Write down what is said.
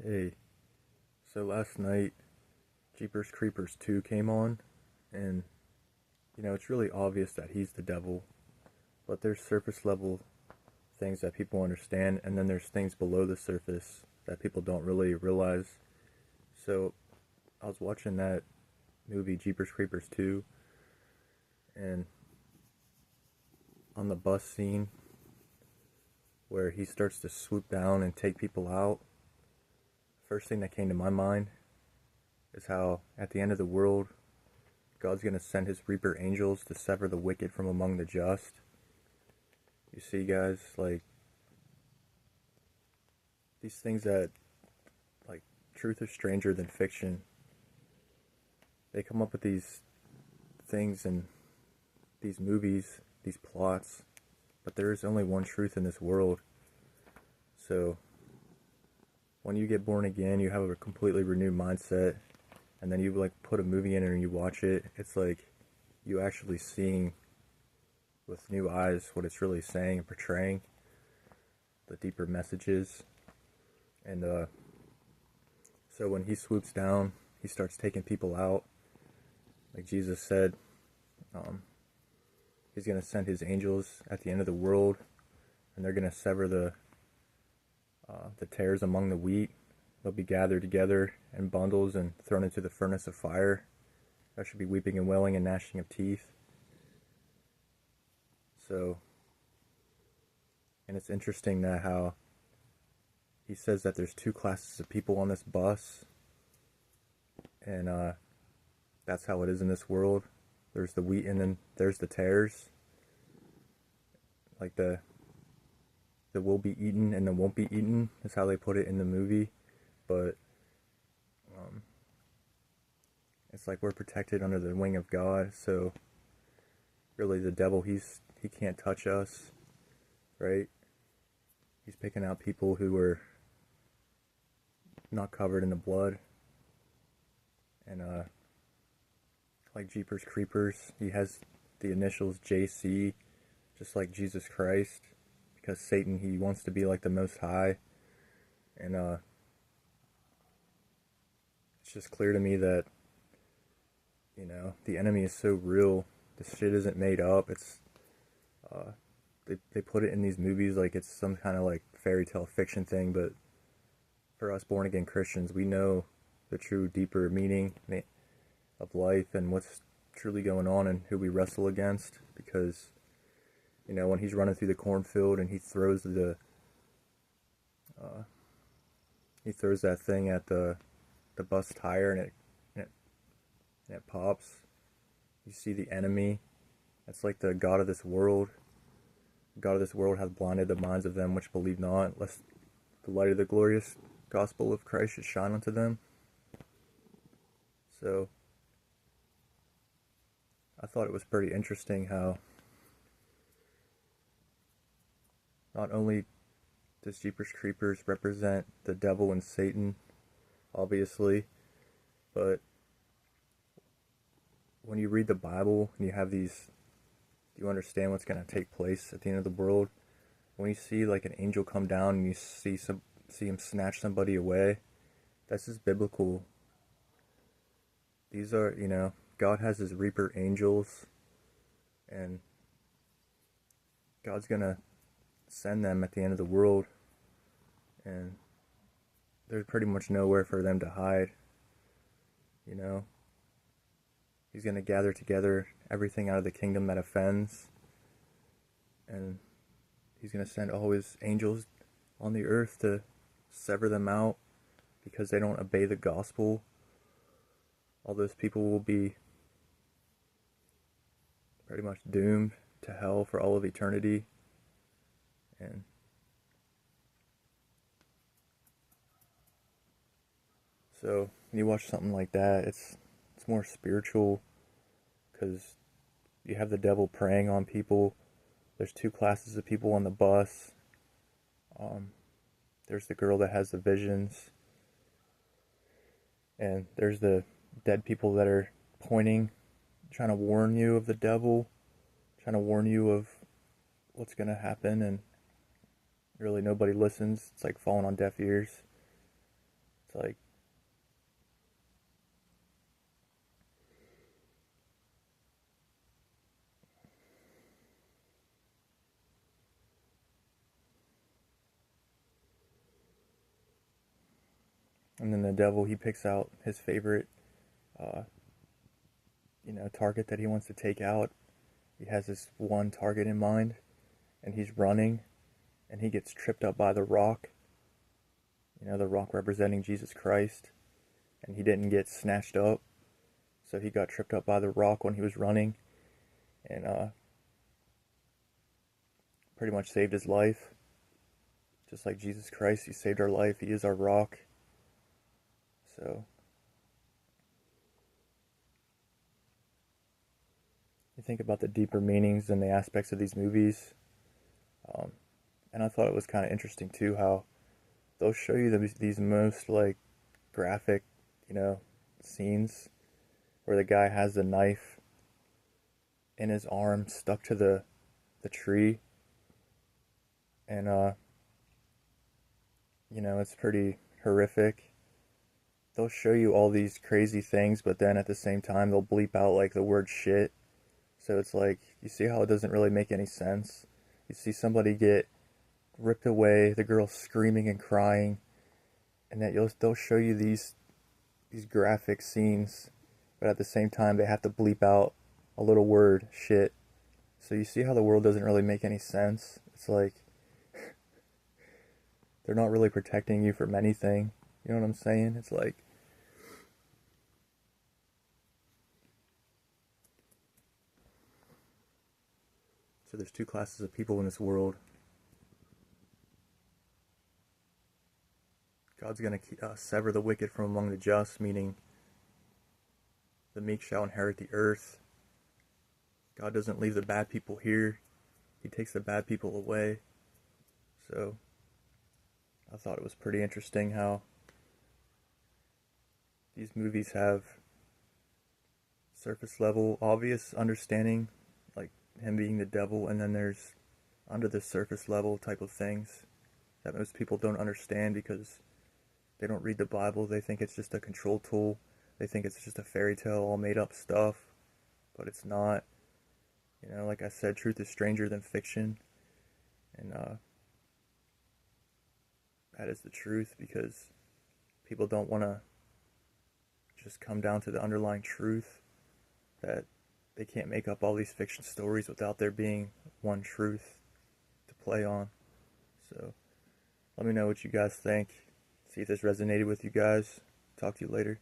Hey, so last night Jeepers Creepers 2 came on, and it's really obvious that he's the devil, but there's surface level things that people understand, and then there's things below the surface that people don't really realize. So I was watching that movie Jeepers Creepers 2, and on the bus scene where he starts to swoop down and take people out, first thing that came to my mind is how at the end of the world, God's going to send his reaper angels to sever the wicked from among the just. You see, guys, like, these things that, like, truth is stranger than fiction. They come up with these things and these movies, these plots, but there is only one truth in this world. So, when you get born again, you have a completely renewed mindset, and then you, like, put a movie in and you watch it, it's like you actually seeing with new eyes what it's really saying and portraying, the deeper messages. And so when he swoops down, he starts taking people out. Like Jesus said, he's going to send his angels at the end of the world, and they're going to sever the tares among the wheat. They'll be gathered together in bundles and thrown into the furnace of fire. There should be weeping and wailing and gnashing of teeth. So, and it's interesting that how he says that there's two classes of people on this bus, and that's how it is in this world. There's the wheat and then there's the tares. Like the will be eaten and the won't be eaten is how they put it in the movie. But it's like we're protected under the wing of God, so really the devil, he can't touch us, right? He's picking out people who are not covered in the blood. And like Jeepers Creepers, he has the initials JC, just like Jesus Christ, because Satan, he wants to be like the Most High. And it's just clear to me that the enemy is so real. This shit isn't made up. It's they put it in these movies like it's some kind of like fairy tale fiction thing, but for us born again Christians, we know the true deeper meaning of life and what's truly going on and who we wrestle against. Because when he's running through the cornfield and he throws that thing at the bus tire and it pops, you see the enemy. That's like the God of this world. The God of this world hath blinded the minds of them which believe not, lest the light of the glorious gospel of Christ should shine unto them. So I thought it was pretty interesting how not only does Jeepers Creepers represent the devil and Satan, obviously, but when you read the Bible and you understand what's going to take place at the end of the world. When you see like an angel come down and you see him snatch somebody away, that's just biblical. These are, God has his reaper angels, and God's going to send them at the end of the world, and there's pretty much nowhere for them to hide. He's going to gather together everything out of the kingdom that offends, and he's going to send all his angels on the earth to sever them out because they don't obey the gospel. All those people will be pretty much doomed to hell for all of eternity. And so when you watch something like that, it's more spiritual, because you have the devil preying on people. There's two classes of people on the bus. There's the girl that has the visions, and there's the dead people that are pointing, trying to warn you of the devil, trying to warn you of what's going to happen, and really nobody listens. It's like falling on deaf ears. It's like, and then the devil, he picks out his favorite, uh, target that he wants to take out. He has this one target in mind, and he's running, and he gets tripped up by the rock. The rock representing Jesus Christ, and he didn't get snatched up, so he got tripped up by the rock when he was running, and pretty much saved his life. Just like Jesus Christ, he saved our life. He is our rock. So you think about the deeper meanings and the aspects of these movies, and I thought it was kind of interesting too how they'll show you these most like graphic, scenes where the guy has the knife in his arm stuck to the tree, and it's pretty horrific. They'll show you all these crazy things, but then at the same time they'll bleep out like the word shit. So it's like, you see how it doesn't really make any sense. You see somebody get ripped away, the girl screaming and crying, and that they'll show you these graphic scenes, but at the same time they have to bleep out a little word, shit. So you see how the world doesn't really make any sense. It's like they're not really protecting you from anything. You know what I'm saying? It's like, so there's two classes of people in this world. God's going to sever the wicked from among the just, meaning the meek shall inherit the earth. God doesn't leave the bad people here. He takes the bad people away. So I thought it was pretty interesting how these movies have surface level, obvious understanding, like him being the devil, and then there's under the surface level type of things that most people don't understand because they don't read the Bible. They think it's just a control tool. They think it's just a fairy tale, all made up stuff, but it's not. Like I said, truth is stranger than fiction, and that is the truth, because people don't want to just come down to the underlying truth, that they can't make up all these fiction stories without there being one truth to play on. So let me know what you guys think. See if this resonated with you guys. Talk to you later.